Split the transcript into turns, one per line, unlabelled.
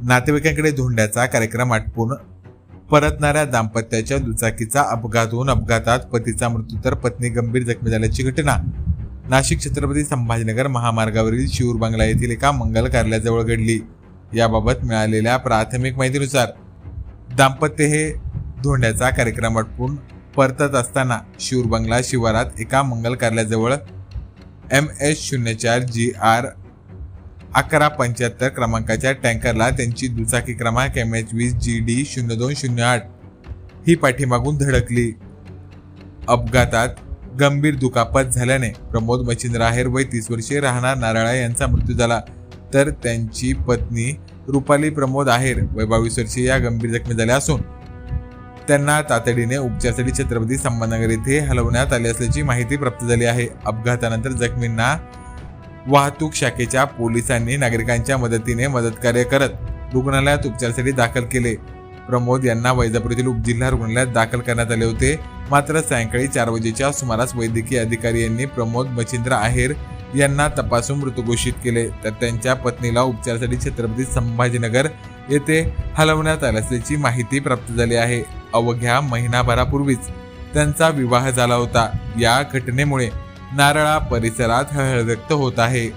नातेवाईकांकडे धोंड्याचा कार्यक्रम आटपून परतणाऱ्या दाम्पत्याच्या दुचाकीचा अपघात होऊन अपघातात पतीचा मृत्यू तर पत्नी गंभीर जखमी झाल्याची घटना नाशिक छत्रपती संभाजीनगर महामार्गावरील शिऊर बंगला येथील एका मंगल कार्यालयाजवळ घडली। याबाबत मिळालेल्या प्राथमिक माहितीनुसार दाम्पत्य हे धोंड्याचा कार्यक्रम आटपून परतत असताना शिऊर बंगला शिवारात एका मंगल कार्यालयाजवळ MS04 GR 1175 क्रमांकाच्या टँकरला त्यांची दुचाकी क्रमांक MH20 GD 0208 ही पाठीमागून धडकली। अपघातात गंभीर दुखापत झाल्याने प्रमोद मच्छिंद्र आहेर वय 30 वर्षीय राहणार नारळा यांचा मृत्यू झाला, तर त्यांची पत्नी रुपाली प्रमोद आहेर वय 22 वर्षीय या गंभीर जखमी झाल्या असून त्यांना तातडीने उपचारासाठी छत्रपती संभाजीनगर येथे हलवण्यात आले असल्याची माहिती प्राप्त झाली आहे। अपघातानंतर जखमींना वाहतूक शाखेच्या पोलिसांनी नागरिकांच्या मदतीने मदतकार्य करत रुग्णालयात उपचारासाठी दाखल केले। प्रमोद यांना वैजापूर येथील उपजिल्हा रुग्णालयात दाखल करण्यात आले होते, मात्र सायंकाळी 4 वाजेच्या सुमारास वैद्यकीय अधिकारी यांनी प्रमोद मच्छिंद्र आहेर यांना तपासून मृत घोषित केले, तर त्यांच्या पत्नीला उपचारासाठी छत्रपती संभाजीनगर येथे हलवण्यात आले असल्याची माहिती प्राप्त झाली आहे। अवघ्या महिनाभरापूर्वीच त्यांचा विवाह झाला होता। या घटनेमुळे नारळा परिसरात हळहळ व्यक्त होत आहे।